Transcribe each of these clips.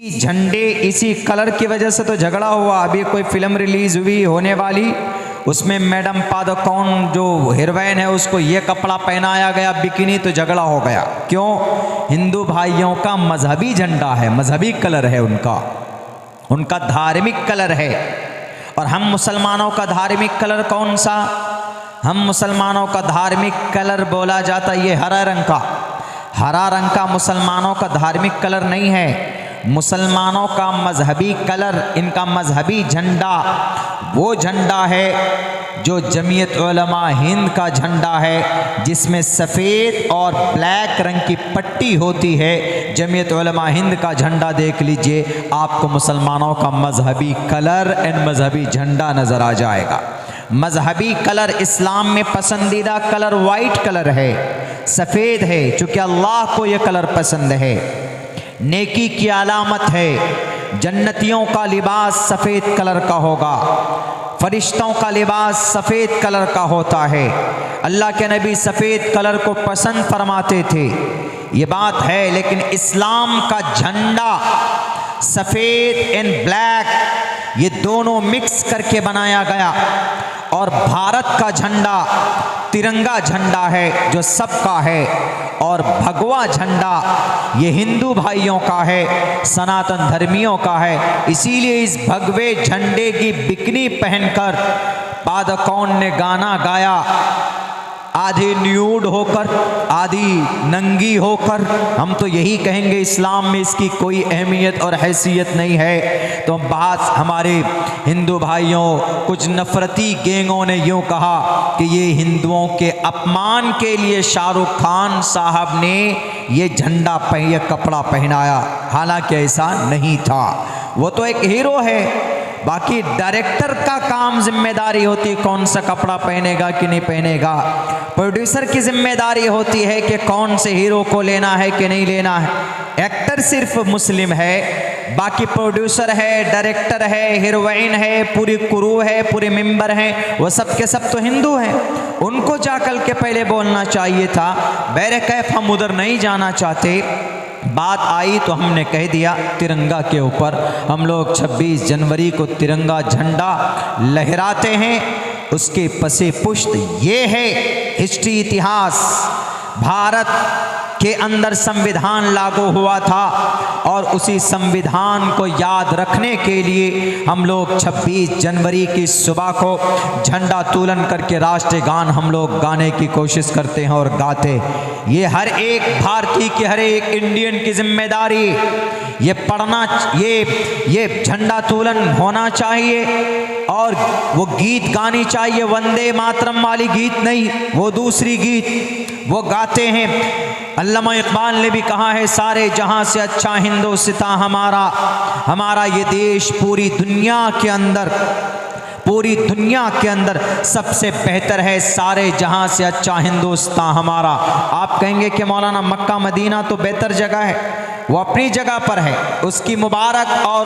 झंडे इसी कलर की वजह से तो झगड़ा हुआ। अभी कोई फिल्म रिलीज हुई होने वाली, उसमें मैडम पादुकोण जो हीरोइन है उसको ये कपड़ा पहनाया गया बिकिनी, तो झगड़ा हो गया। क्यों? हिंदू भाइयों का मजहबी झंडा है, मजहबी कलर है उनका धार्मिक कलर है। और हम मुसलमानों का धार्मिक कलर कौन सा? हम मुसलमानों का धार्मिक कलर बोला जाता ये हरा रंग का। हरा रंग का मुसलमानों का धार्मिक कलर नहीं है। मुसलमानों का मजहबी कलर, इनका मजहबी झंडा वो झंडा है जो जमीयत उलमा हिंद का झंडा है, जिसमें सफ़ेद और ब्लैक रंग की पट्टी होती है। जमीयत उलमा हिंद का झंडा देख लीजिए, आपको मुसलमानों का मजहबी कलर एंड मजहबी झंडा नज़र आ जाएगा। मजहबी कलर इस्लाम में पसंदीदा कलर वाइट कलर है, सफ़ेद है, चूँकि अल्लाह को यह कलर पसंद है, नेकी की अलामत है। जन्नतियों का लिबास सफ़ेद कलर का होगा, फरिश्तों का लिबास सफ़ेद कलर का होता है। अल्लाह के नबी सफ़ेद कलर को पसंद फरमाते थे, ये बात है। लेकिन इस्लाम का झंडा सफ़ेद एंड ब्लैक ये दोनों मिक्स करके बनाया गया। और भारत का झंडा तिरंगा झंडा है जो सबका है, और भगवा झंडा ये हिंदू भाइयों का है, सनातन धर्मियों का है। इसीलिए इस भगवे झंडे की बिकनी पहनकर पादुकोण ने गाना गाया, आधी न्यूड होकर, आधी नंगी होकर। हम तो यही कहेंगे इस्लाम में इसकी कोई अहमियत और हैसियत नहीं है। तो बात हमारे हिंदू भाइयों, कुछ नफरती गैंगों ने यूँ कहा कि ये हिंदुओं के अपमान के लिए शाहरुख खान साहब ने ये झंडा ये कपड़ा पहनाया। हालांकि ऐसा नहीं था, वो तो एक हीरो है। बाकी डायरेक्टर का काम जिम्मेदारी होती है कौन सा कपड़ा पहनेगा कि नहीं पहनेगा। प्रोड्यूसर की जिम्मेदारी होती है कि कौन से हीरो को लेना है कि नहीं लेना है। एक्टर सिर्फ मुस्लिम है, बाकी प्रोड्यूसर है, डायरेक्टर है, हीरोइन है, पूरी क्रू है, पूरे मेंबर हैं, वो सब के सब तो हिंदू हैं। उनको जाकर के पहले बोलना चाहिए था। बहरकैफ हम उधर नहीं जाना चाहते। बात आई तो हमने कह दिया तिरंगा के ऊपर। हम लोग 26 जनवरी को तिरंगा झंडा लहराते हैं। उसके पसे पुष्ट ये है हिस्ट्री, इतिहास। भारत के अंदर संविधान लागू हुआ था और उसी संविधान को याद रखने के लिए हम लोग 26 जनवरी की सुबह को झंडा तोलन करके राष्ट्रीय गान हम लोग गाने की कोशिश करते हैं और गाते। ये हर एक भारतीय की, हर एक इंडियन की जिम्मेदारी, ये पढ़ना, ये झंडा तोलन होना चाहिए और वो गीत गानी चाहिए। वंदे मातरम वाली गीत नहीं, वो दूसरी गीत वो गाते हैं। अल्लामा इकबाल ने भी कहा है, सारे जहां से अच्छा हिंदुस्तान हमारा, हमारा ये देश पूरी दुनिया के अंदर सबसे बेहतर है। सारे जहां से अच्छा हिंदुस्तान हमारा। आप कहेंगे कि मौलाना मक्का मदीना तो बेहतर जगह है, वो अपनी जगह पर है, उसकी मुबारक और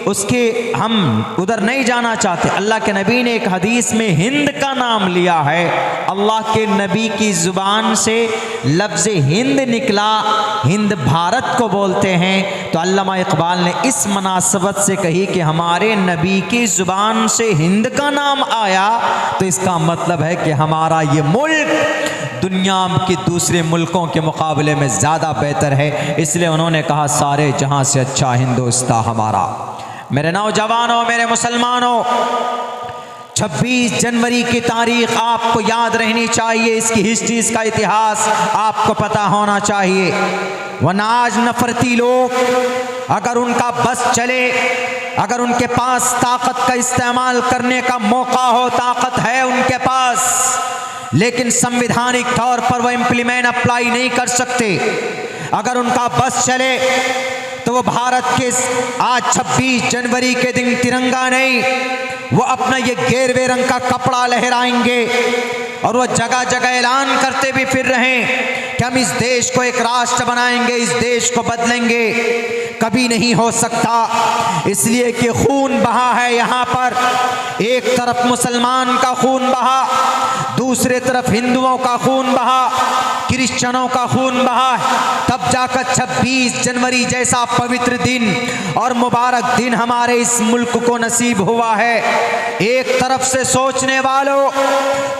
उसकी हम उधर नहीं जाना चाहते। अल्लाह के नबी ने एक हदीस में हिंद का नाम लिया है। अल्लाह के नबी की ज़ुबान से लफ्ज़ हिंद निकला, हिंद भारत को बोलते हैं। तो अल्लामा इकबाल ने इस मुनासबत से कही कि हमारे नबी की ज़ुबान से हिंद का नाम आया तो इसका मतलब है कि हमारा ये मुल्क दुनिया के दूसरे मुल्कों के मुकाबले में ज़्यादा बेहतर है। इसलिए उन्होंने कहा सारे जहां से अच्छा हिंदुस्तान हमारा। मेरे नौजवानों, मेरे मुसलमानों, 26 जनवरी की तारीख आपको याद रहनी चाहिए। इसकी हिस्ट्री, इसका इतिहास आपको पता होना चाहिए। वरना आज नफरती लोग, अगर उनका बस चले, अगर उनके पास ताकत का इस्तेमाल करने का मौका हो, ताकत है उनके पास, लेकिन संवैधानिक तौर पर वो इम्प्लीमेंट अप्लाई नहीं कर सकते। अगर उनका बस चले तो वो भारत के आज 26 जनवरी के दिन तिरंगा नहीं, वो अपना ये गेरवे रंग का कपड़ा लहराएंगे और वो जगह जगह ऐलान करते भी फिर रहे कि हम इस देश को एक राष्ट्र बनाएंगे, इस देश को बदलेंगे। कभी नहीं हो सकता, इसलिए कि खून बहा है यहाँ पर। एक तरफ मुसलमान का खून बहा, दूसरे तरफ हिंदुओं का खून बहा, क्रिश्चियनों का खून बहा, तब जाकर 26 जनवरी जैसा पवित्र दिन और मुबारक दिन हमारे इस मुल्क को नसीब हुआ है। एक तरफ से सोचने वालों,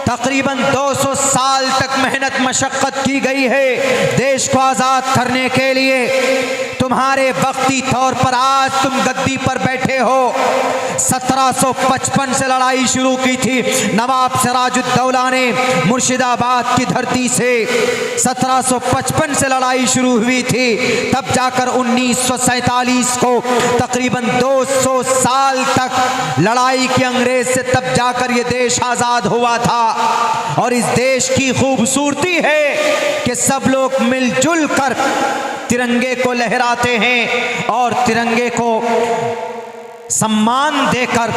तकरीबन 200 साल तक मेहनत मशक्कत की गई है देश को आजाद करने के लिए। तुम्हारे वक्ती तौर पर आज तुम गद्दी पर बैठे हो। 1755 से लड़ाई शुरू की थी नवाब सिराजुद्दौला ने मुर्शिदाबाद की धरती से। 1755 से लड़ाई शुरू हुई थी, तब जाकर 1947 को तकरीबन 200 साल तक लड़ाई की अंग्रेज से, तब जाकर ये देश आजाद हुआ था। और इस देश की खूबसूरती है कि सब लोग मिलजुल कर तिरंगे को लहराते हैं और तिरंगे को सम्मान देकर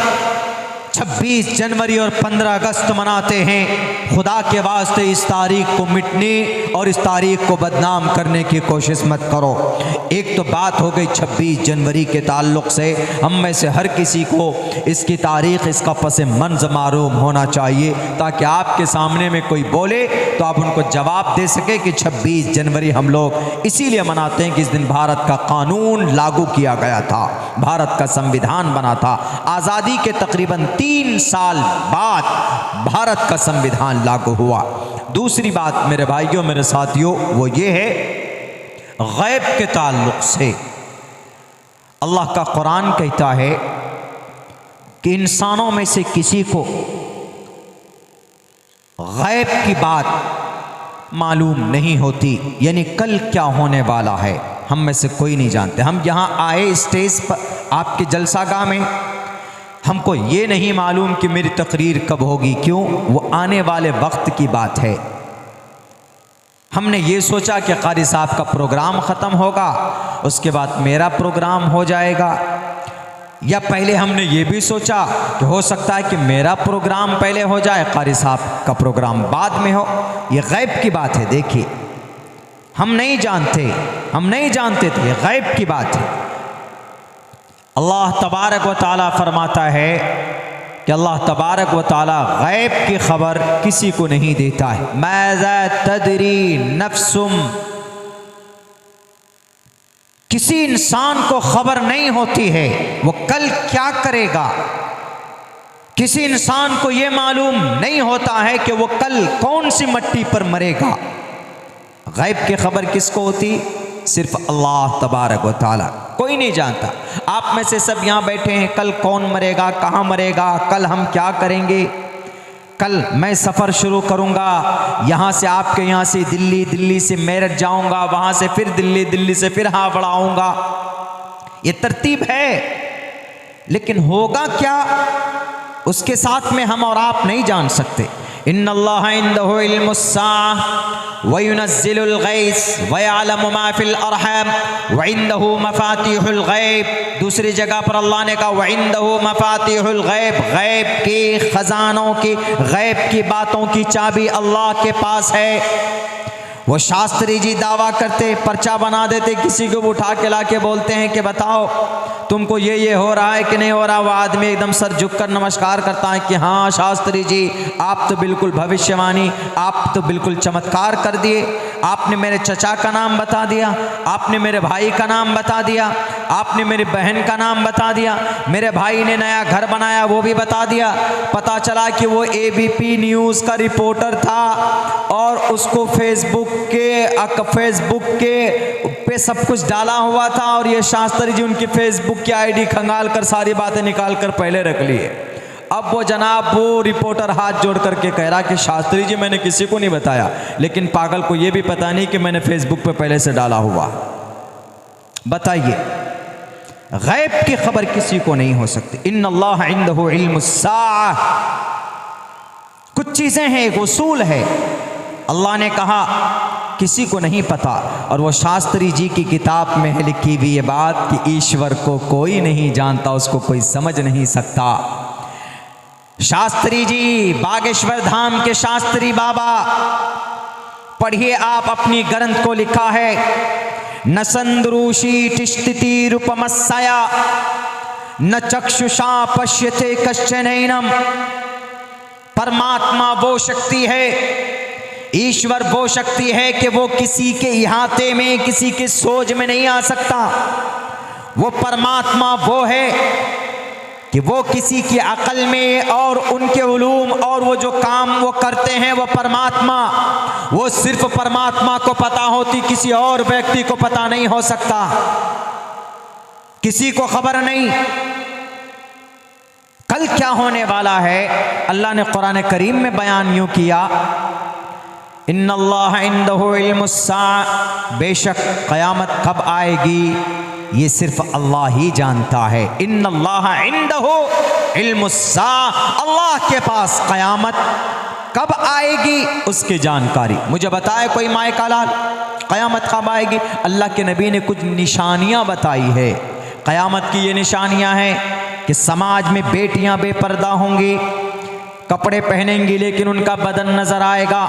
26 जनवरी और 15 अगस्त मनाते हैं। खुदा के वास्ते इस तारीख को मिटने और इस तारीख को बदनाम करने की कोशिश मत करो। एक तो बात हो गई 26 जनवरी के ताल्लुक़ से, हम में से हर किसी को इसकी तारीख़, इसका पसे मंज़ मालूम होना चाहिए, ताकि आपके सामने में कोई बोले तो आप उनको जवाब दे सके कि 26 जनवरी हम लोग इसीलिए मनाते हैं कि इस दिन भारत का कानून लागू किया गया था, भारत का संविधान बना था। आज़ादी के तकरीबन 3 साल बाद भारत का संविधान लागू हुआ। दूसरी बात मेरे भाइयों, मेरे साथियों, वो ये है गैब के ताल्लुक़ से। अल्लाह का कुरान कहता है कि इंसानों में से किसी को गैब की बात मालूम नहीं होती, यानी कल क्या होने वाला है हम में से कोई नहीं जानते। हम यहाँ आए स्टेज पर आपके जलसागाह में, हमको ये नहीं मालूम कि मेरी तकरीर कब होगी, क्यों? वो आने वाले वक्त की बात है। हमने ये सोचा कि कारी साहब का प्रोग्राम ख़त्म होगा, उसके बाद मेरा प्रोग्राम हो जाएगा, या पहले हमने ये भी सोचा कि हो सकता है कि मेरा प्रोग्राम पहले हो जाए, कारी साहब का प्रोग्राम बाद में हो। ये गैब की बात है। देखिए, हम नहीं जानते थे, ये गैब की बात है। अल्लाह तबारक व ताला फरमाता है कि अल्लाह तबारक व ताला गैब की खबर किसी को नहीं देता है। माज़ा तदरी नफ्सुम, किसी इंसान को खबर नहीं होती है वो कल क्या करेगा। किसी इंसान को यह मालूम नहीं होता है कि वो कल कौन सी मट्टी पर मरेगा। गैब की खबर किसको होती? सिर्फ अल्लाह तबारक व ताला, कोई नहीं जानता। आप में से सब यहाँ बैठे हैं, कल कौन मरेगा, कहाँ मरेगा, कल हम क्या करेंगे। कल मैं सफ़र शुरू करूँगा, यहाँ से आपके यहाँ से दिल्ली, दिल्ली से मेरठ जाऊँगा, वहाँ से फिर दिल्ली, दिल्ली से फिर हावड़ा आऊँगा। ये तरतीब है, लेकिन होगा क्या उसके साथ में हम और आप नहीं जान सकते। इन्नल्लाह इंदहु इल्मुस्साअह व युनज़्ज़िलुल गैस व यअलमु मा फिल अरहम व इंदहु मफातिहुल गैब। दूसरी जगह पर अल्लाह ने कहा व इंदहु मफातिहुल गैब, गैब के खजानों की, गैब की बातों की चाबी अल्लाह के पास है। वो शास्त्री जी दावा करते, पर्चा बना देते, किसी को उठा के ला के बोलते हैं कि बताओ तुमको ये हो रहा है कि नहीं हो रहा। वो आदमी एकदम सर झुककर नमस्कार करता है कि हाँ शास्त्री जी, आप तो बिल्कुल भविष्यवाणी, आप तो बिल्कुल चमत्कार कर दिए। आपने मेरे चचा का नाम बता दिया, आपने मेरे भाई का नाम बता दिया, आपने मेरी बहन का नाम बता दिया, मेरे भाई ने नया घर बनाया वो भी बता दिया। पता चला कि वो ABP न्यूज़ का रिपोर्टर था और उसको फेसबुक के पे सब कुछ डाला हुआ था, और ये शास्त्री जी उनकी फेसबुक की ID खंगाल कर सारी बातें निकाल कर पहले रख लिए। अब वो जनाब, वो रिपोर्टर हाथ जोड़ करके कह रहा कि शास्त्री जी मैंने किसी को नहीं बताया, लेकिन पागल को ये भी पता नहीं कि मैंने फेसबुक पे पहले से डाला हुआ। बताइए, गैब की खबर किसी को नहीं हो सकती। इन्नल्लाह इंदहु इल्मुस्साअह, कुछ चीजें हैं, एक उसूल है। अल्लाह ने कहा किसी को नहीं पता, और वो शास्त्री जी की किताब में है लिखी हुई ये बात कि ईश्वर को कोई नहीं जानता, उसको कोई समझ नहीं सकता। शास्त्री जी, बागेश्वर धाम के शास्त्री बाबा, पढ़िए आप अपनी ग्रंथ को, लिखा है न संदरूषी तिष्ठति रूपमस्सया न चक्षुषा पश्यते कश्चनैनम परमात्मा वो शक्ति है, ईश्वर वो शक्ति है कि वो किसी के इहाते में, किसी के सोच में नहीं आ सकता। वो परमात्मा वो है कि वो किसी की अकल में और उनके उलूम और वो जो काम वो करते हैं वो परमात्मा, वो सिर्फ परमात्मा को पता होती, किसी और व्यक्ति को पता नहीं हो सकता, किसी को खबर नहीं। कल क्या होने वाला है अल्लाह ने कुरान करीम में बयान यूं किया, इन्नल्लाह इंदहु इल्मुस्सा, बेशक क़यामत कब आएगी ये सिर्फ अल्लाह ही जानता है। इन्नल्लाह इंदहु इल्मुस्सा, अल्लाह के पास क़यामत कब आएगी उसकी जानकारी। मुझे बताए कोई माए का लाल क़यामत कब आएगी? अल्लाह के नबी ने कुछ निशानियां बताई है। क़यामत की ये निशानियां हैं कि समाज में बेटियां बेपर्दा होंगी, कपड़े पहनेंगी लेकिन उनका बदन नजर आएगा।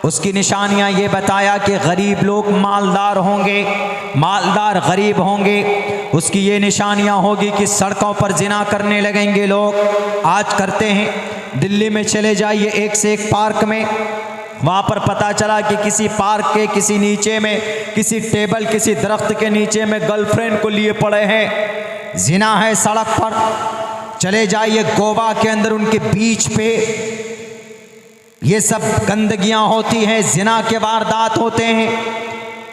उसकी निशानियां ये बताया कि गरीब लोग मालदार होंगे, मालदार गरीब होंगे। उसकी ये निशानियां होगी कि सड़कों पर जिना करने लगेंगे लोग, आज करते हैं। दिल्ली में चले जाइए एक से एक पार्क में, वहाँ पर पता चला कि किसी पार्क के किसी नीचे में, किसी टेबल, किसी दरख्त के नीचे में गर्लफ्रेंड को लिए पड़े हैं, जिना है सड़क पर। चले जाइए गोवा के अंदर, उनके बीच पे ये सब गंदगियां होती हैं, जिना के वारदात होते हैं।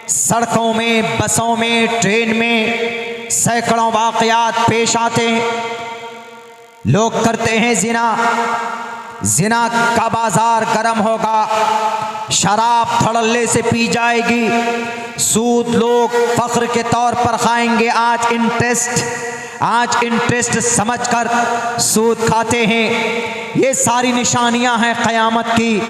सड़कों में, बसों में, ट्रेन में सैकड़ों वाक़यात पेश आते हैं, लोग करते हैं जिना। जिना का बाजार गर्म होगा, शराब धड़ल्ले से पी जाएगी, सूद लोग फख्र के तौर पर खाएंगे। आज इंटरेस्ट समझकर सूद खाते हैं। ये सारी निशानियां हैं क़यामत की।